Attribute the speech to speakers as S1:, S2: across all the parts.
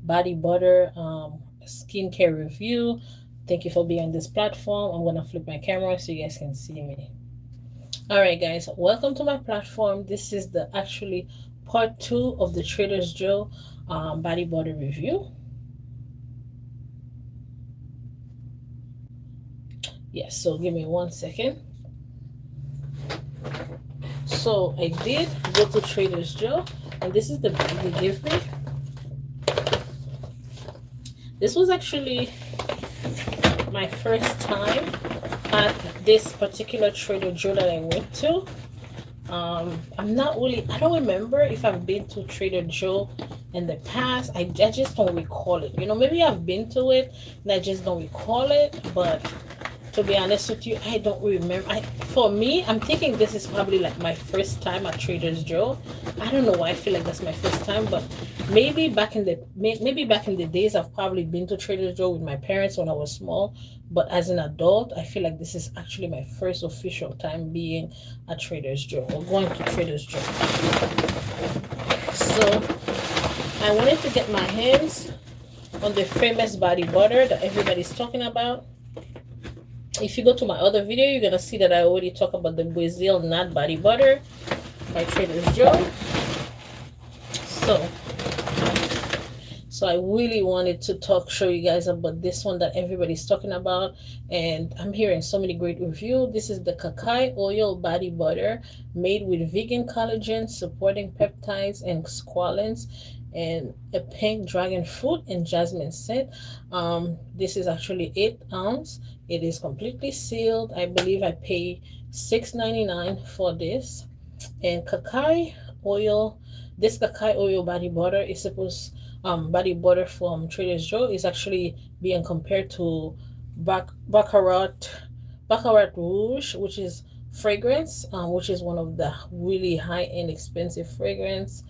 S1: body butter skincare review. Thank you for being on this platform. I'm gonna flip my camera so you guys can see me. All right, guys, welcome to my platform. This is the actually part two of the Trader's Joe body butter review. Yes, so give me 1 second. So I did go to Trader's Joe, and this is the bag they gave me. This was actually my first time at this particular Trader Joe that I went to. I'm not really, I don't remember if I've been to Trader Joe in the past. I just don't recall it. Maybe I've been to it and I just don't recall it. But to be honest with you, I don't remember. For me, I'm thinking this is probably like my first time at Trader Joe. I don't know why I feel like that's my first time, but maybe back in the days I've probably been to Trader Joe with my parents when I was small. But as an adult, I feel like this is actually my first official time being at Trader Joe or going to Trader Joe. So I wanted to get my hands on the famous body butter that everybody's talking about. If you go to my other video, you're gonna see that I already talked about the Brazil nut body butter by Trader Joe. So I really wanted to show you guys about this one that everybody's talking about, and I'm hearing so many great reviews. This is the Cacai oil body butter made with vegan collagen, supporting peptides and squalene, and a pink dragon fruit and jasmine scent. This is actually 8 ounce. It is completely sealed. I believe I pay $6.99 for this. And Cacai oil, this Cacai oil body butter is supposed body butter from Trader Joe is actually being compared to Baccarat Rouge, which is fragrance, which is one of the really high-end expensive fragrance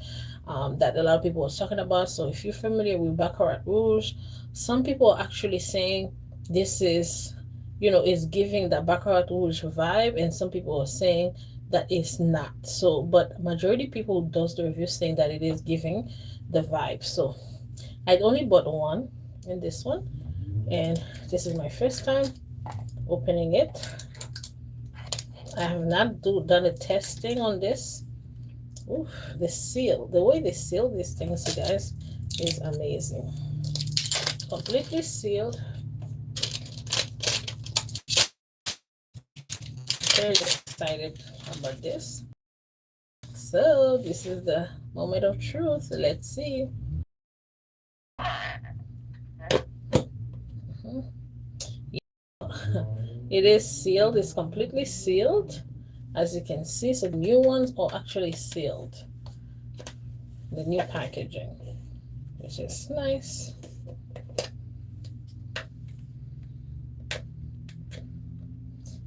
S1: that a lot of people are talking about. So if you're familiar with Baccarat Rouge, some people are actually saying this is giving the Baccarat Rouge vibe, and some people are saying that it's not. So, but majority people does the review saying that it is giving the vibe. So I only bought one in this one, and this is my first time opening it. I have not done a testing on this. Ooh, the way they seal these things, you guys, is amazing. Completely sealed. Very excited about this. So this is the moment of truth. Let's see. It is sealed. It's completely sealed, as you can see. So the new ones are actually sealed. The new packaging, which is nice.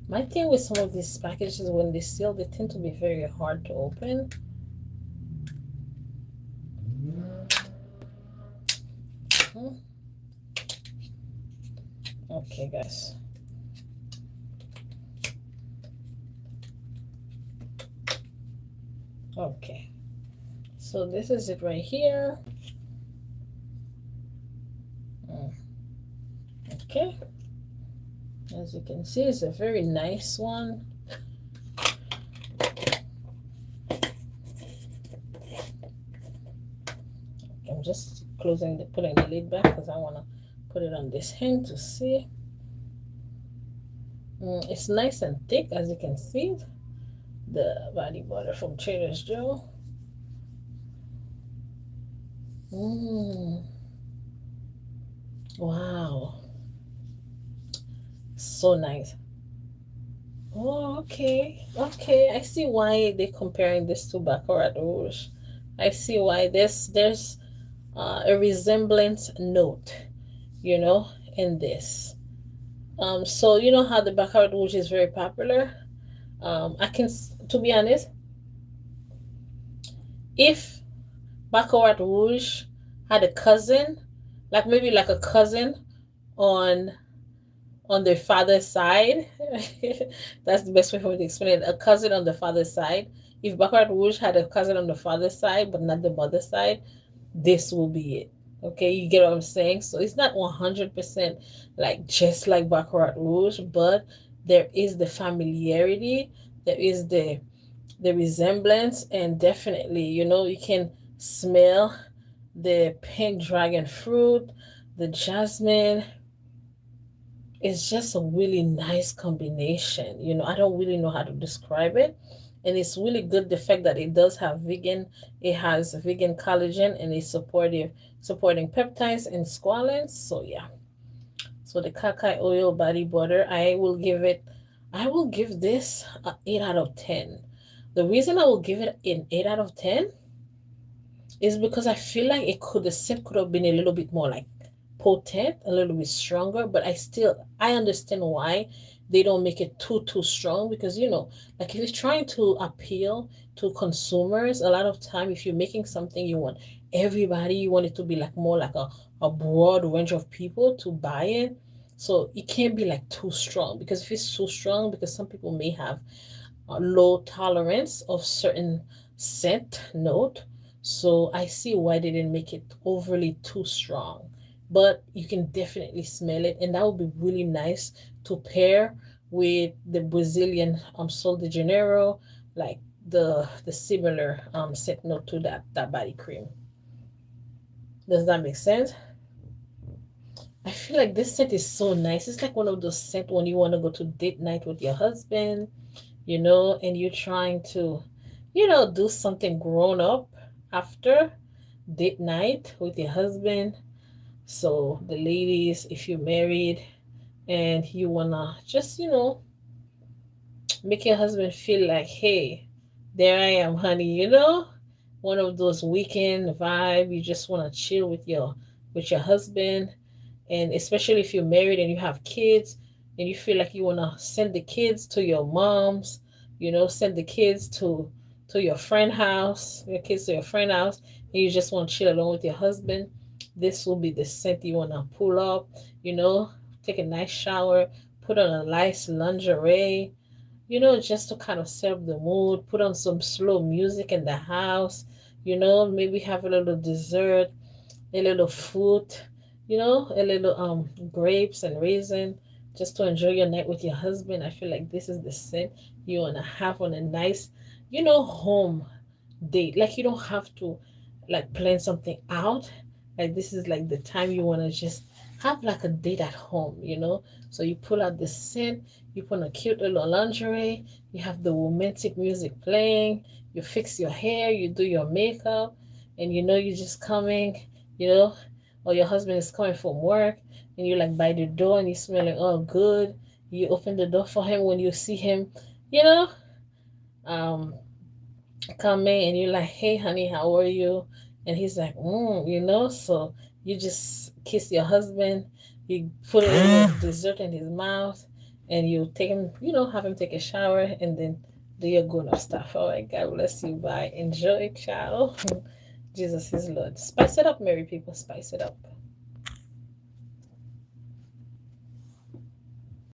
S1: My thing with some of these packages, when they seal, they tend to be very hard to open. Okay, guys. Okay. So this is it right here. Okay. As you can see, it's a very nice one. I'm just putting the lid back because I want to put it on this hand to see. It's nice and thick, as you can see. The body butter from Trader Joe. Wow. So nice. Oh, okay. Okay, I see why they're comparing this to Baccarat Rouge. I see why there's a resemblance note, in this. So you know how the Baccarat Rouge is very popular. To be honest, if Baccarat Rouge had a cousin, like maybe like a cousin on their father's side, that's the best way for me to explain it. A cousin on the father's side. If Baccarat Rouge had a cousin on the father's side, but not the mother's side, this will be it. Okay, you get what I'm saying? So it's not 100% like just like Baccarat Rouge, but there is the familiarity, there is the resemblance, and definitely, you can smell the pink dragon fruit, the jasmine. It's just a really nice combination. I don't really know how to describe it. And it's really good the fact that it does have vegan, it has vegan collagen and it's supporting peptides and squalene. So yeah. So the cacao oil body butter, I will give this a 8 out of 10. The reason I will give it an 8 out of 10 is because I feel like the scent could have been a little bit more like potent, a little bit stronger, but I understand why they don't make it too strong, because like if you're trying to appeal to consumers, a lot of time if you're making something you want it to be like more like a broad range of people to buy it. So it can't be like too strong, because if it's too strong, because some people may have low tolerance of certain scent note. So I see why they didn't make it overly too strong. But you can definitely smell it, and that would be really nice to pair with the Brazilian Sol de Janeiro, like the similar scent note to that body cream. Does that make sense? I feel like this scent is so nice. It's like one of those scent when you want to go to date night with your husband, and you're trying to, do something grown up after date night with your husband. So, the ladies, if you're married and you wanna just, make your husband feel like, hey, there I am, honey, one of those weekend vibe. You just wanna chill with your husband, and especially if you're married and you have kids and you feel like you want to send the kids to your mom's, send the kids to your kids to your friend house, and you just want to chill alone with your husband. This will be the scent you want to pull up, you know take a nice shower, put on a nice lingerie, just to kind of set the mood, put on some slow music in the house, maybe have a little dessert, a little fruit, a little grapes and raisin, just to enjoy your night with your husband. I feel like this is the scent you wanna have on a nice, home date. Like you don't have to like plan something out. Like this is like the time you wanna just have like a date at home, So you pull out the scent, you put on a cute little lingerie, you have the romantic music playing, you fix your hair, you do your makeup, and you're just coming, you know, or your husband is coming from work and you're like by the door and you're smelling all good. You open the door for him when you see him, you know, um, coming, and you're like, hey, honey, how are you? And he's like, so you just kiss your husband, you put a little dessert in his mouth, and you take him, have him take a shower, and then do your grown up stuff. All right, God bless you. Bye. Enjoy, child. Jesus is Lord. Spice it up, merry people. Spice it up.